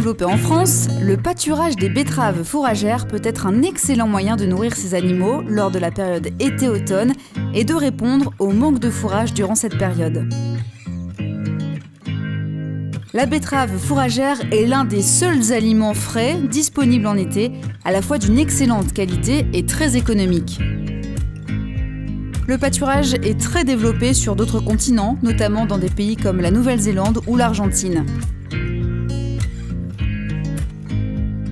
développé en France, le pâturage des betteraves fourragères peut être un excellent moyen de nourrir ces animaux lors de la période été-automne et de répondre au manque de fourrage durant cette période. La betterave fourragère est l'un des seuls aliments frais disponibles en été, à la fois d'une excellente qualité et très économique. Le pâturage est très développé sur d'autres continents, notamment dans des pays comme la Nouvelle-Zélande ou l'Argentine.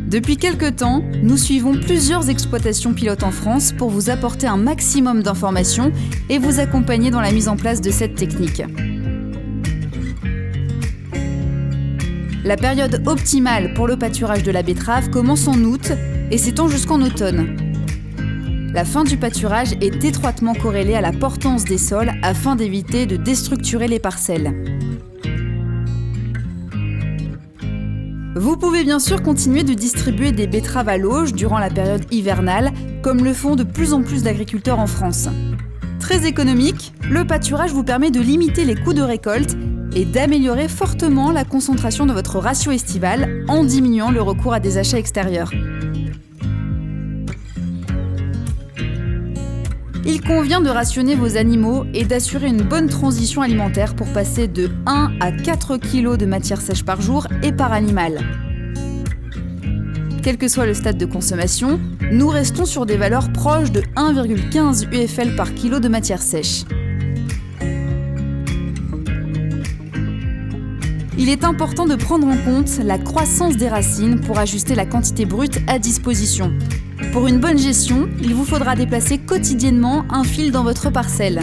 Depuis quelque temps, nous suivons plusieurs exploitations pilotes en France pour vous apporter un maximum d'informations et vous accompagner dans la mise en place de cette technique. La période optimale pour le pâturage de la betterave commence en août et s'étend jusqu'en automne. La fin du pâturage est étroitement corrélée à la portance des sols afin d'éviter de déstructurer les parcelles. Vous pouvez bien sûr continuer de distribuer des betteraves à l'auge durant la période hivernale, comme le font de plus en plus d'agriculteurs en France. Très économique, le pâturage vous permet de limiter les coûts de récolte et d'améliorer fortement la concentration de votre ratio estival en diminuant le recours à des achats extérieurs. Il convient de rationner vos animaux et d'assurer une bonne transition alimentaire pour passer de 1 à 4 kg de matière sèche par jour et par animal. Quel que soit le stade de consommation, nous restons sur des valeurs proches de 1,15 UFL par kilo de matière sèche. Il est important de prendre en compte la croissance des racines pour ajuster la quantité brute à disposition. Pour une bonne gestion, il vous faudra déplacer quotidiennement un fil dans votre parcelle.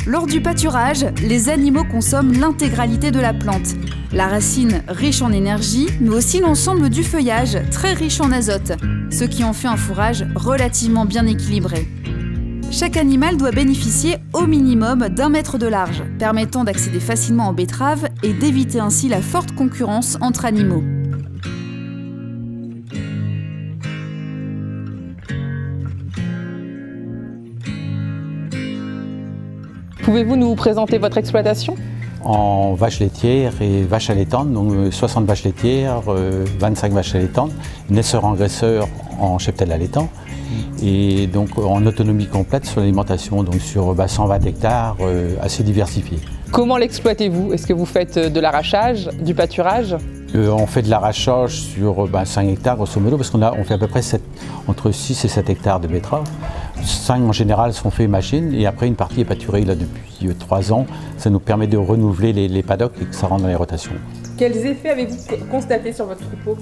Lors du pâturage, les animaux consomment l'intégralité de la plante. La racine riche en énergie, mais aussi l'ensemble du feuillage, très riche en azote, ce qui en fait un fourrage relativement bien équilibré. Chaque animal doit bénéficier au minimum d'1 mètre de large, permettant d'accéder facilement aux betteraves et d'éviter ainsi la forte concurrence entre animaux. Pouvez-vous nous présenter votre exploitation ? En vaches laitières et vaches allaitantes, donc 60 vaches laitières, 25 vaches allaitantes, naisseurs-engraisseurs en cheptel allaitant. Et donc en autonomie complète sur l'alimentation, donc sur 120 hectares assez diversifiés. Comment l'exploitez-vous ? Est-ce que vous faites de l'arrachage, du pâturage ? On fait de l'arrachage sur 5 hectares grosso modo, parce on fait à peu près entre 6 et 7 hectares de betteraves. 5 en général sont faits machine et après une partie est pâturée là, depuis 3 ans. Ça nous permet de renouveler les paddocks et que ça rentre dans les rotations. Quels effets avez-vous constatés sur votre troupeau ?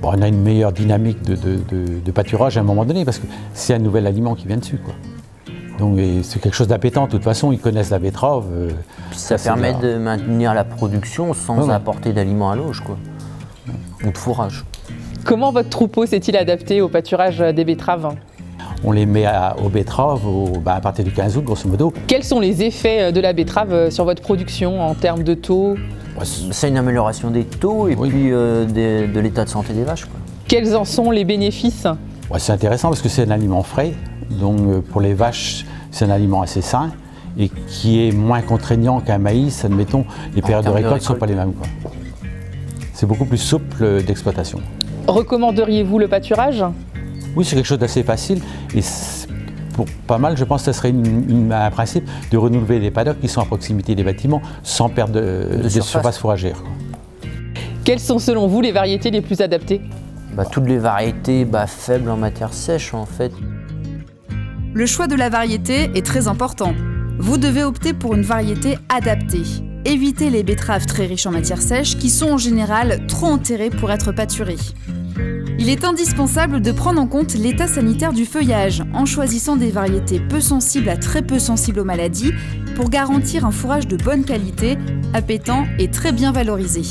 Bon, on a une meilleure dynamique de pâturage à un moment donné parce que c'est un nouvel aliment qui vient dessus, quoi. Donc c'est quelque chose d'appétant, de toute façon ils connaissent la betterave. Puis ça permet de maintenir la production sans apporter d'aliments à l'auge, quoi. Ou de fourrage. Comment votre troupeau s'est-il adapté au pâturage des betteraves ? On les met aux betteraves à partir du 15 août grosso modo. Quels sont les effets de la betterave sur votre production en termes de taux ? C'est une amélioration des taux et puis de l'état de santé des vaches, quoi. Quels en sont les bénéfices ? C'est intéressant parce que c'est un aliment frais, donc pour les vaches c'est un aliment assez sain et qui est moins contraignant qu'un maïs, admettons, les périodes de récolte ne sont pas les mêmes, quoi. C'est beaucoup plus souple d'exploitation. Recommanderiez-vous le pâturage ? Oui, c'est quelque chose d'assez facile et pour pas mal, je pense que ce serait un principe de renouveler les paddocks qui sont à proximité des bâtiments sans perdre de surface fourragère, quoi. Quelles sont selon vous les variétés les plus adaptées ? Toutes les variétés faibles en matière sèche en fait. Le choix de la variété est très important. Vous devez opter pour une variété adaptée. Évitez les betteraves très riches en matière sèche qui sont en général trop enterrées pour être pâturées. Il est indispensable de prendre en compte l'état sanitaire du feuillage en choisissant des variétés peu sensibles à très peu sensibles aux maladies pour garantir un fourrage de bonne qualité, appétant et très bien valorisé.